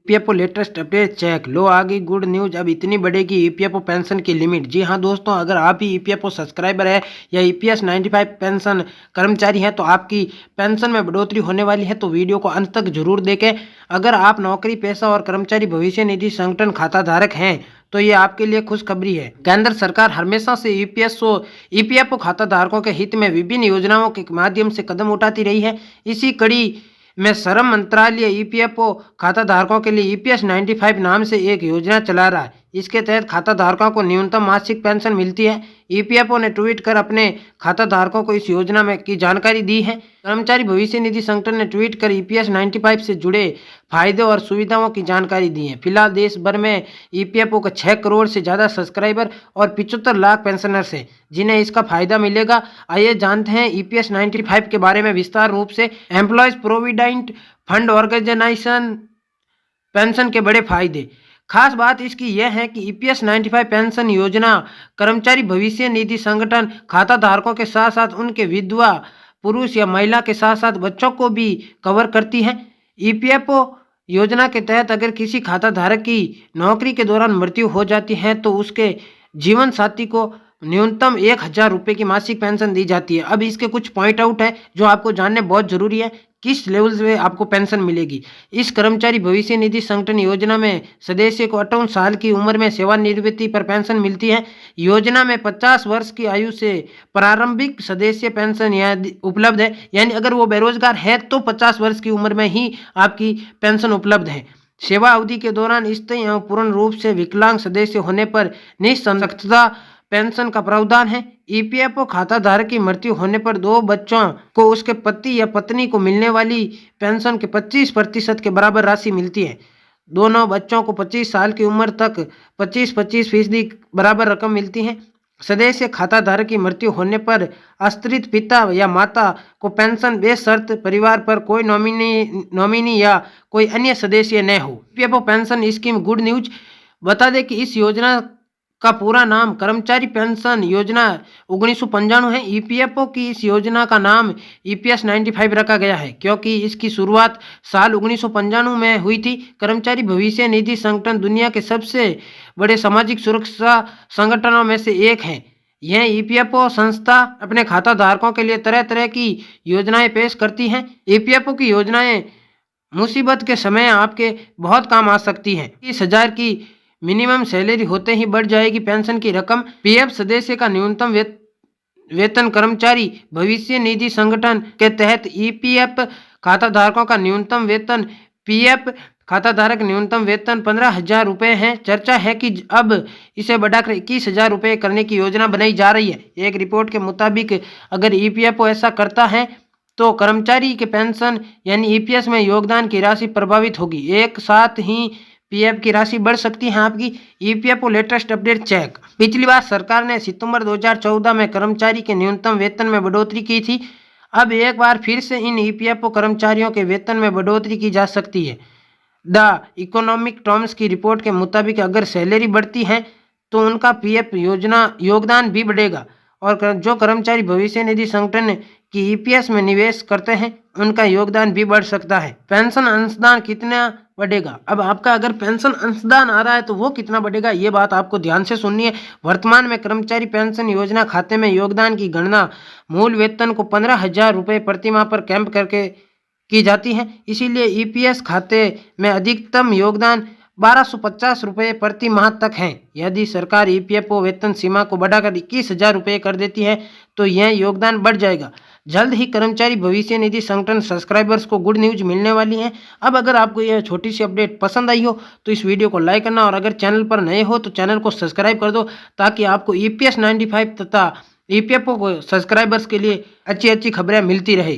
EPFO latest update check लो आ गई good news. अब इतनी बढ़ेगी ईपीएफओ पेंशन की लिमिट। जी हाँ दोस्तों, अगर आप ही ईपीएफओ सब्सक्राइबर है या ईपीएस 95 पेंशन कर्मचारी हैं तो आपकी पेंशन में बढ़ोतरी होने वाली है। तो वीडियो को अंत तक जरूर देखें। अगर आप नौकरी पेशा और कर्मचारी भविष्य निधि संगठन खाता धारक हैं तो ये आपके लिए खुशखबरी है। केंद्र सरकार हमेशा से ईपीएफओ खाता धारकों के हित में विभिन्न योजनाओं के माध्यम से कदम उठाती रही है। इसी कड़ी में श्रम मंत्रालय ईपीएफओ खाता धारकों के लिए ईपीएस 95 नाम से एक योजना चला रहा है। इसके तहत खाता धारकों को न्यूनतम मासिक पेंशन मिलती है। ईपीएफओ ने ट्वीट कर अपने खाता धारकों को इस योजना में की जानकारी दी है। कर्मचारी भविष्य निधि संगठन ने ट्वीट कर ईपीएस 95 से जुड़े फायदे और सुविधाओं की जानकारी दी है। फिलहाल देश भर में ईपीएफओ के 6 करोड़ से ज़्यादा सब्सक्राइबर और 75 लाख पेंशनर्स हैं जिन्हें इसका फायदा मिलेगा। आइए जानते हैं ईपीएस 95 के बारे में विस्तार रूप से। Employees provident fund organisation pension के बड़े फायदे। खास बात इसकी यह है कि ईपीएस 95 पेंशन योजना कर्मचारी भविष्य निधि संगठन खाता धारकों के साथ साथ उनके विधवा पुरुष या महिला के साथ साथ बच्चों को भी कवर करती है। ईपीएफओ योजना के तहत अगर किसी खाता धारक की नौकरी के दौरान मृत्यु हो जाती है तो उसके जीवन साथी को न्यूनतम 1000 रुपये की मासिक पेंशन दी जाती है। अब इसके कुछ पॉइंट आउट है जो आपको जानने बहुत जरूरी है। किस लेवल से आपको पेंशन मिलेगी। इस कर्मचारी भविष्य निधि संगठन योजना में सदस्य को 58 साल की उम्र में सेवानिवृत्ति पर पेंशन मिलती है। योजना में 50 वर्ष की आयु से प्रारंभिक सदस्य पेंशन उपलब्ध है, यानी अगर वो बेरोजगार है तो 50 वर्ष की उम्र में ही आपकी पेंशन उपलब्ध है। सेवा अवधि के दौरान स्थायी एवं पूर्ण रूप से विकलांग सदस्य होने पर निःसंदिग्धता पेंशन का प्रावधान है। ईपीएफओ खाता धारक की मृत्यु होने पर 2 बच्चों को उसके पति या पत्नी को मिलने वाली पेंशन के 25% के बराबर राशि मिलती है। दोनों बच्चों को 25 साल की उम्र तक 25% बराबर रकम मिलती है। सदस्य खाता धारक की मृत्यु होने पर आश्रित पिता या माता को पेंशन बेशर्त परिवार पर कोई नॉमिनी या कोई अन्य सदस्य न हो। EPFO pension scheme good news. बता दें कि इस योजना का पूरा नाम कर्मचारी पेंशन योजना 1995 है। ईपीएफओ की इस योजना का नाम ईपीएस 95 रखा गया है क्योंकि इसकी शुरुआत साल 1995 में हुई थी। कर्मचारी भविष्य निधि संगठन दुनिया के सबसे बड़े सामाजिक सुरक्षा संगठनों में से एक है। यह ईपीएफओ संस्था अपने खाता धारकों के लिए तरह तरह की योजनाएं पेश करती हैं। ईपीएफओ की योजनाएं मुसीबत के समय आपके बहुत काम आ सकती हैं। 30,000 की मिनिमम सैलरी होते ही बढ़ जाएगी पेंशन की रकम। पीएफ सदस्य का न्यूनतम वेतन कर्मचारी भविष्य निधि संगठन के तहत ईपीएफ खाता धारकों का न्यूनतम वेतन पीएफ खाता धारक न्यूनतम वेतन 15,000 रुपये है। चर्चा है कि अब इसे बढ़ाकर 21,000 रुपये करने की योजना बनाई जा रही है। एक रिपोर्ट के मुताबिक अगर ईपीएफओ ऐसा करता है तो कर्मचारी के पेंशन यानी ईपीएस में योगदान की राशि प्रभावित होगी। एक साथ ही पीएफ की राशि बढ़ सकती है आपकी। EPFO latest update check. पिछली बार सरकार ने सितंबर 2014 में कर्मचारी के न्यूनतम वेतन में बढ़ोतरी की थी। अब एक बार फिर से इन ईपीएफओ कर्मचारियों के वेतन में बढ़ोतरी की जा सकती है। द इकोनॉमिक टाइम्स की रिपोर्ट के मुताबिक अगर सैलरी बढ़ती है तो उनका पीएफ योगदान भी बढ़ेगा और जो कर्मचारी भविष्य निधि संगठन की ईपीएस में निवेश करते हैं उनका योगदान भी बढ़ सकता है। पेंशन अंशदान कितना बढ़ेगा। अब आपका अगर पेंशन अंशदान आ रहा है तो वो कितना बढ़ेगा, ये बात आपको ध्यान से सुननी है। वर्तमान में कर्मचारी पेंशन योजना खाते में योगदान की गणना मूल वेतन को 15,000 रुपये प्रति माह पर कैंप करके की जाती है। इसीलिए ईपीएस खाते में अधिकतम योगदान 1250 रुपये प्रति माह तक है। यदि सरकार ईपीएफओ वेतन सीमा को बढ़ाकर 21,000 रुपये कर देती है तो यह योगदान बढ़ जाएगा। जल्द ही कर्मचारी भविष्य निधि संगठन सब्सक्राइबर्स को गुड न्यूज मिलने वाली है। अब अगर आपको यह छोटी सी अपडेट पसंद आई हो तो इस वीडियो को लाइक करना और अगर चैनल पर नए हो तो चैनल को सब्सक्राइब कर दो ताकि आपको ईपीएस 95 तथा ईपीएफओ को सब्सक्राइबर्स के लिए अच्छी अच्छी खबरें मिलती रहे।